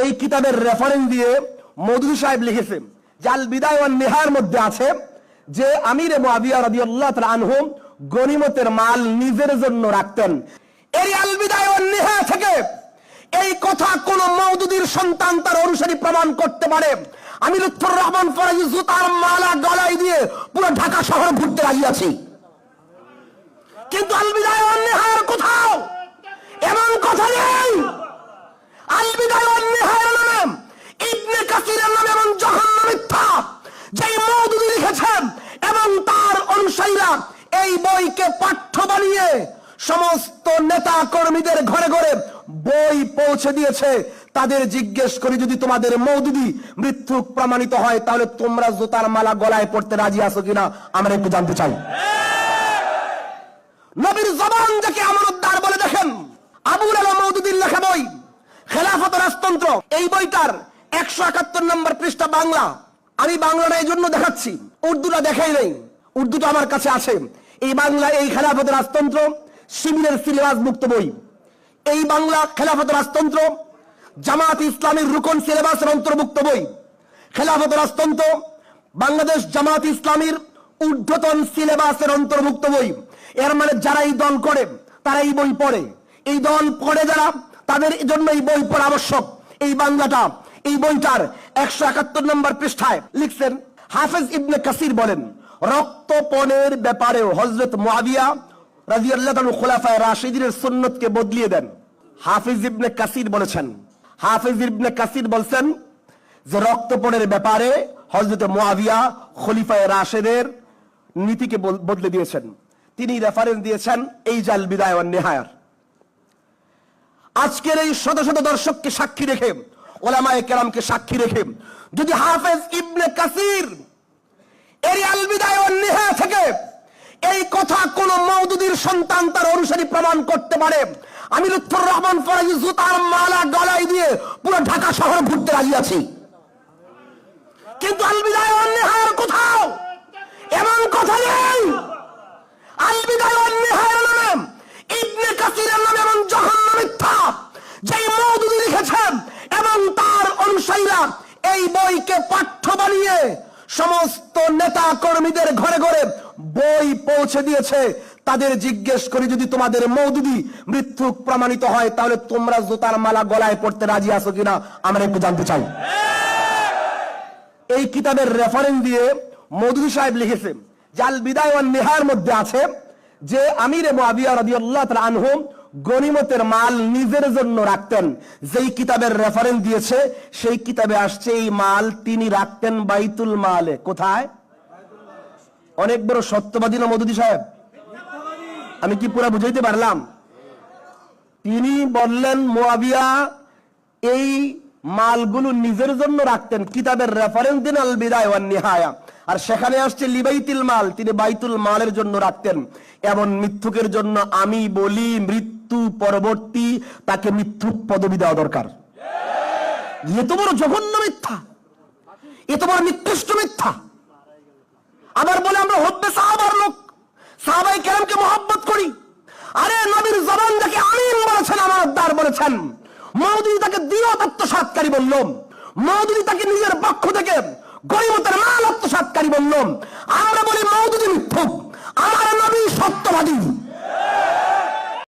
এই কিতাবের রেফারেন্স দিয়ে মওদুদী সাহেব লিখেছেন যে আল বিদায়া ওয়ান নিহায়ার মধ্যে আছে যে আমির মুআবিয়া রাদিয়াল্লাহু তাআলা আনহু গনিমতের মাল নিজের জন্য রাখতেন। এই আল বিদায়া ওয়ান নিহায়া থেকে এই কথা কোন মওদুদীর সন্তান তার অনুসারী প্রমাণ করতে পারে? আমি লুৎফর রহমান ফরাজি জুতার মালা গলায় দিয়ে পুরো ঢাকা শহর ঘুরতে রাজি আছি, কিন্তু আল বিদায়া ওয়ান নিহায়ার কোথাও এমন কথা নেই। আল বিদায়া ওয়ান নিহায়ার নামে ইবনে কাসিরের নামে এমন জঘন্য মিথ্যা যেই মওদুদী লিখেছেন এবং তার অনুসারীরা এই বইকে পাঠ্য বানিয়ে সমস্ত নেতা কর্মীদের ঘরে ঘরে বই পৌঁছে দিয়েছে। তাদের জিজ্ঞেস করি, যদি তোমাদের মওদুদী মৃত্যু প্রমাণিত হয় তাহলে তোমরা জুতার মালা গলায় পড়তে রাজি আছো কিনা আমরা একটু জানতে চাই। নবীর জবান যাকে আমানতদার বলে দেখেন, আবুল আলা মওদুদীর লেখা বই খেলাফত রাজতন্ত্র, এই বইটার 171 নম্বর পৃষ্ঠা বাংলা। আমি বাংলাটা এই জন্য দেখাচ্ছি, উর্দুটা দেখাই নেই, উর্দুটা আমার কাছে আছে। এই বাংলা এই খেলাফত রাজতন্ত্র শিবিরের সিলেবাস মুক্ত বই। এই বাংলা খেলাফত রাজতন্ত্র জামাত ইসলামের রুকন সিলেবাসের অন্তর্ভুক্ত বই। খেলাফত রাজতন্ত্র বাংলাদেশ জামাত ইসলামের ঊর্ধ্বতন সিলেবাসের অন্তর্ভুক্ত বই। এর মানে যারা এই দল করে তারা এই বই পড়ে, এই দল পড়ে যারা তাদের জন্য এই বই পড়া আবশ্যক। এই বাংলাটা এই বইটার 171 নম্বর পৃষ্ঠায় লিখছেন হাফেজ ইবনে কাসির বলেন, রক্তপণের ব্যাপারেও হযরত মুআবিয়া রাদিয়াল্লাহু তাআলা খুলাফায়ে রাশিদিনের সুন্নতকে বদলিয়ে দেন। হাফেজ ইবনে কাসির বলেছেন, হাফেজ ইবনে কাসির বলছেন যে রক্তপণের ব্যাপারে হযরত মুআবিয়া খলিফায়ে রাশিদের নীতিকে বদলে দিয়েছেন। তিনি রেফারেন্স দিয়েছেন এই জাল বিদায়া ওয়ান নিহায়ার। আজকের এই শত শত দর্শককে সাক্ষী রেখে, ওলামায়ে কেরামকে সাক্ষী রেখে, যদি হাফেজ ইবনে কাসির এই আল বিদায়া ওয়ান নিহায়া থেকে এই কথা কোন মওদুদীর সন্তান তার অনুসারী প্রমাণ করতে পারে, আমি লুৎফর রহমান ফরাজি জুতার মালা গলায় দিয়ে পুরো ঢাকা শহর ঘুরতে রাজি আছি, কিন্তু আল বিদায়া ওয়ান নিহায়ার কোথাও এমন কথা নেই। আল বিদায়া ওয়ান নিহায়ার নামে ইবনে কাসিরের নামে এমন জঘন্য মিথ্যা যেই মওদুদী লিখেছেন এবং তার অনুসারীরা এই বইকে পাঠ্য বানিয়ে সমস্ত নেতা কর্মীদের ঘরে ঘরে বই পৌঁছে দিয়েছে। তাদের জিজ্ঞেস করি, যদি তোমাদের মওদুদী মৃত্যু প্রমাণিত হয় তাহলে তোমরা জুতার মালা গলায় পড়তে রাজি আছো কিনা আমরা একটু জানতে চাই। এই কিতাবের রেফারেন্স দিয়ে মওদুদী সাহেব লিখেছেন যে আল বিদায়া ওয়ান নিহায়ার মধ্যে আছে যে আমির মুআবিয়া রাদিয়াল্লাহু তাআলা আনহু গনিমতের মাল নিজের জন্য রাখতেন। যেই কিতাবের রেফারেন্স দিয়েছে সেই কিতাবে আসছে এই মাল তিনি রাখতেন বাইতুল মালে। কোথায়? অনেক বড় সত্যবাদী না মওদুদী সাহেব? আমি কি পুরা বুঝাইতে পারলাম? তিনি বললেন মুআবিয়া এই মালগুলো নিজের জন্য রাখতেন, কিতাবের রেফারেন্স দিন আল বিদায়া ওয়ান নিহায়া, আর সেখানে আসছে লিবাইতুল মাল, তিনি বাইতুল মালের জন্য রাখতেন। এমন মিথ্যুকের জন্য আমি বলি মৃত্যু পরবর্তী তাকে মিথ্যুক পদবি দেওয়া দরকার। এত বড় জঘন্য মিথ্যা, এত বড় নিকৃষ্ট মিথ্যা। আবার বলে আমরা হব্বে সাহাবার লোক, সাহাবায়ে কেরামকে মহব্বত করি। আরে নবীর জবান যাকে আমিন বলেছেন, আমানতদার বলেছেন, মওদুদী তাকে দিও আত্মসাৎকারী বলল, মওদুদী তাকে নিজের পক্ষ থেকে গনিমতের মাল আত্মসাৎকারী বলল। আমরা বলি মওদুদী মিথ্যুক, আমার নবী সত্যবাদী।